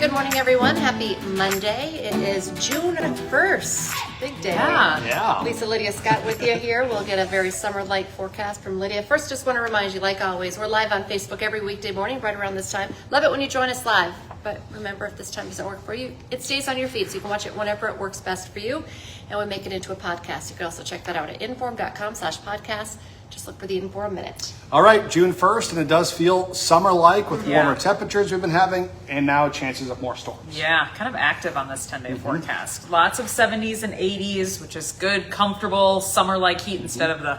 good morning, everyone. Happy Monday. It is June 1st. Big day. Yeah. Lisa, Lydia, Scott with you here. We'll get a very summer-like forecast from Lydia. First, just want to remind you, like always, we're live on Facebook every weekday morning, right around this time. Love it when you join us live. But remember, if this time doesn't work for you, it stays on your feed, so you can watch it whenever it works best for you. And we make it into a podcast. You can also check that out at inform.com/podcast. Just look for the Inform Minute. All right, June 1st, and it does feel summer-like with warmer temperatures we've been having, and now chances of more storms. Yeah, kind of active on this 10-day forecast. Lots of 70s and 80s, which is good, comfortable, summer-like heat instead of the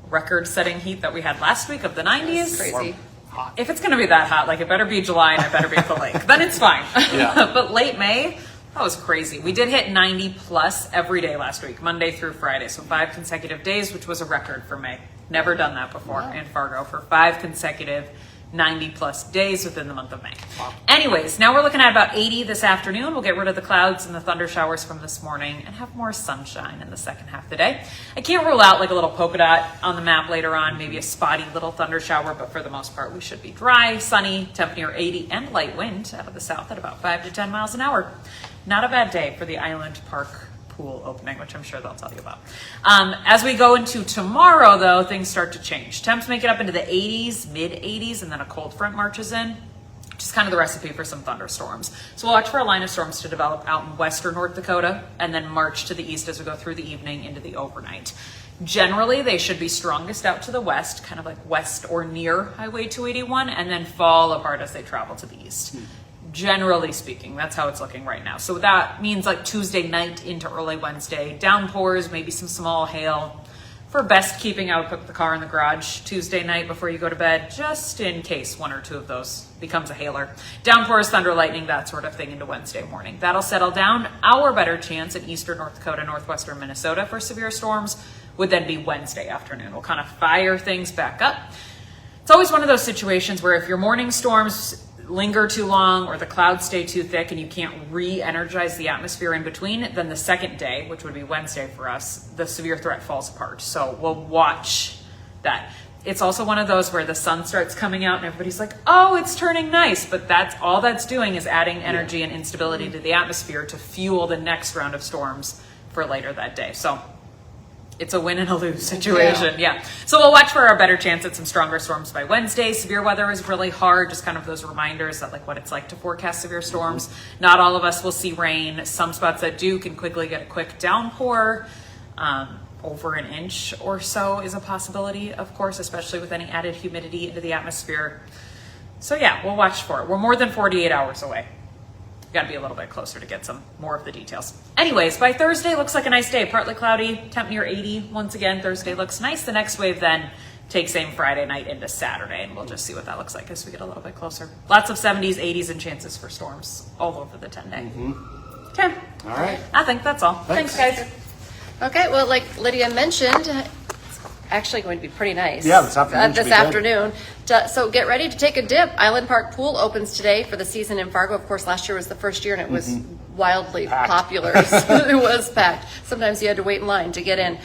record-setting heat that we had last week of the 90s. That's crazy. Hot. If it's going to be that hot, like it better be July and it better be at the lake, then it's fine. Yeah. But late May, that was crazy. We did hit 90 plus every day last week, Monday through Friday. So 5 consecutive days, which was a record for May. Never done that before in Fargo for 5 consecutive 90 plus days within the month of May. Wow. Anyways, now we're looking at about 80 this afternoon. We'll get rid of the clouds and the thunder showers from this morning and have more sunshine in the second half of the day. I can't rule out like a little polka dot on the map later on, maybe a spotty little thunder shower, but for the most part, we should be dry, sunny, temp near 80, and light wind out of the south at about 5 to 10 miles an hour. Not a bad day for the Island Park pool opening, which I'm sure they'll tell you about. As we go into tomorrow, though, things start to change. Temps make it up into the 80s, mid 80s, and then a cold front marches in, which is kind of the recipe for some thunderstorms. So we'll watch for a line of storms to develop out in western North Dakota and then march to the east as we go through the evening into the overnight. Generally, they should be strongest out to the west, kind of like west or near Highway 281, and then fall apart as they travel to the east. Generally speaking, that's how it's looking right now. So that means like Tuesday night into early Wednesday, downpours, maybe some small hail. For best keeping, I would put the car in the garage Tuesday night before you go to bed, just in case 1 or 2 of those becomes a hailer. Downpours, thunder, lightning, that sort of thing into Wednesday morning. That'll settle down. Our better chance in eastern North Dakota, northwestern Minnesota for severe storms would then be Wednesday afternoon. We'll kind of fire things back up. It's always one of those situations where if your morning storms linger too long or the clouds stay too thick and you can't re-energize the atmosphere in between, then the second day, which would be Wednesday for us, the severe threat falls apart. So we'll watch that. It's also one of those where the sun starts coming out and everybody's like, oh, it's turning nice. But that's all that's doing is adding energy and instability to the atmosphere to fuel the next round of storms for later that day. So it's a win and a lose situation. Yeah. So we'll watch for our better chance at some stronger storms by Wednesday. Severe weather is really hard. Just kind of those reminders that like what it's like to forecast severe storms. Not all of us will see rain. Some spots that do can quickly get a quick downpour. Over an inch or so is a possibility, of course, especially with any added humidity into the atmosphere. So yeah, we'll watch for it. We're more than 48 hours away. Got to be a little bit closer to get some more of the details. Anyways, by Thursday, looks like a nice day. Partly cloudy, temp near 80. Once again, Thursday looks nice. The next wave then takes aim Friday night into Saturday, and we'll just see what that looks like as we get a little bit closer. Lots of 70s, 80s, and chances for storms all over the 10-day. Okay. All right. I think that's all. Thanks guys. Okay, well, like Lydia mentioned, it's actually going to be pretty nice. Yeah, this afternoon. This afternoon. So get ready to take a dip. Island Park Pool opens today for the season in Fargo. Of course, last year was the first year, and it was wildly popular. So it was packed. Sometimes you had to wait in line to get in.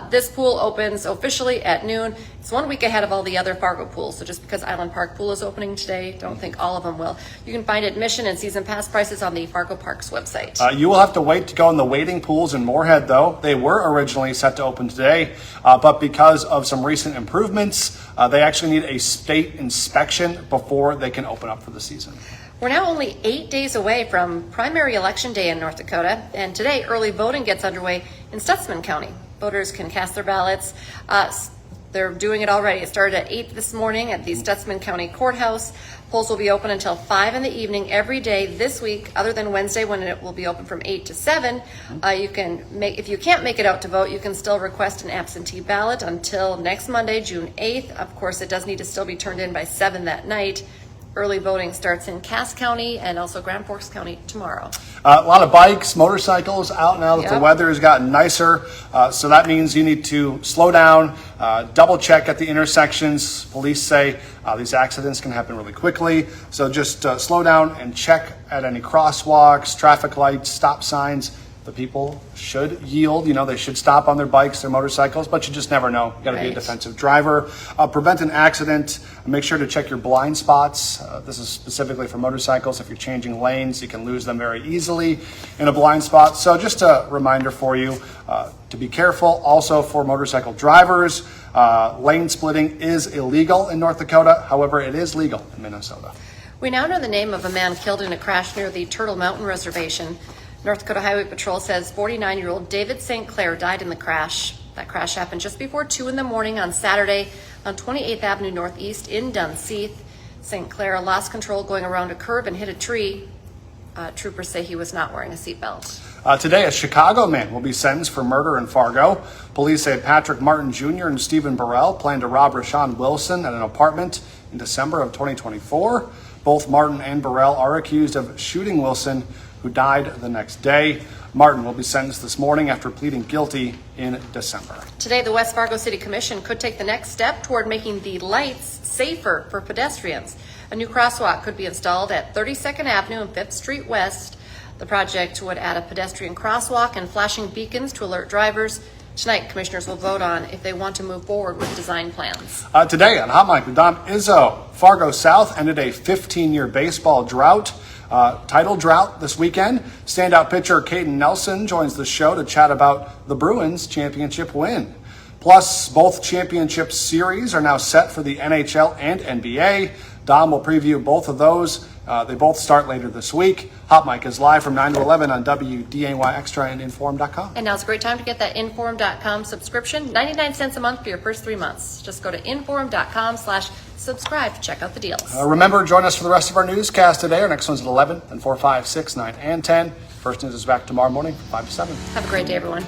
This pool opens officially at noon. It's 1 week ahead of all the other Fargo pools. So just because Island Park Pool is opening today, don't think all of them will. You can find admission and season pass prices on the Fargo Parks website. You will have to wait to go in the waiting pools in Moorhead, though. They were originally set to open today, but because of some recent improvements, they actually need a state inspection before they can open up for the season. We're now only 8 days away from primary election day in North Dakota, and today early voting gets underway in Stutsman County. Voters can cast their ballots. They're doing it already. It started at 8 this morning at the Stutsman County Courthouse. Polls will be open until 5 in the evening every day this week, other than Wednesday when it will be open from 8 to 7. If you can't make it out to vote, you can still request an absentee ballot until next Monday, June 8th. Of course, it does need to still be turned in by 7 that night. Early voting starts in Cass County and also Grand Forks County tomorrow. A lot of bikes, motorcycles out now that the weather has gotten nicer. So that means you need to slow down, double check at the intersections. Police say these accidents can happen really quickly. So just slow down and check at any crosswalks, traffic lights, stop signs. the people should yield. They should stop on their bikes, their motorcycles, but you just never know. You got to be a Right. defensive driver. Prevent an accident. Make sure to check your blind spots. This is specifically for motorcycles. If you're changing lanes, you can lose them very easily in a blind spot. So just a reminder for you to be careful. Also for motorcycle drivers, lane splitting is illegal in North Dakota. However, it is legal in Minnesota. We now know the name of a man killed in a crash near the Turtle Mountain Reservation. North Dakota Highway Patrol says 49-year-old David St. Clair died in the crash. That crash happened just before 2 in the morning on Saturday on 28th Avenue Northeast in Dunseith. St. Clair lost control going around a curve and hit a tree. Troopers say he was not wearing a seatbelt. Today, a Chicago man will be sentenced for murder in Fargo. Police say Patrick Martin Jr. and Stephen Burrell planned to rob Rashawn Wilson at an apartment in December of 2024. Both Martin and Burrell are accused of shooting Wilson, who died the next day. Martin will be sentenced this morning after pleading guilty in December. Today, the West Fargo City Commission could take the next step toward making the lights safer for pedestrians. A new crosswalk could be installed at 32nd Avenue and 5th Street West. The project would add a pedestrian crosswalk and flashing beacons to alert drivers. Tonight, commissioners will vote on if they want to move forward with design plans. Today on Hot Mic with Dom Izzo, Fargo South ended a 15-year baseball drought. Title drought this weekend. Standout pitcher Caden Nelson joins the show to chat about the Bruins championship win. Plus, both championship series are now set for the NHL and NBA. Dom will preview both of those. They both start later this week. Hot Mic is live from 9 to 11 on WDAY Extra and Inform.com. And now's a great time to get that Inform.com subscription, 99 cents a month for your first 3 months. Just go to Inform.com/subscribe to check out the deals. Remember, join us for the rest of our newscast today. Our next one's at 11, then 4, 5, 6, 9, and 10. First News is back tomorrow morning from 5 to 7. Have a great day, everyone.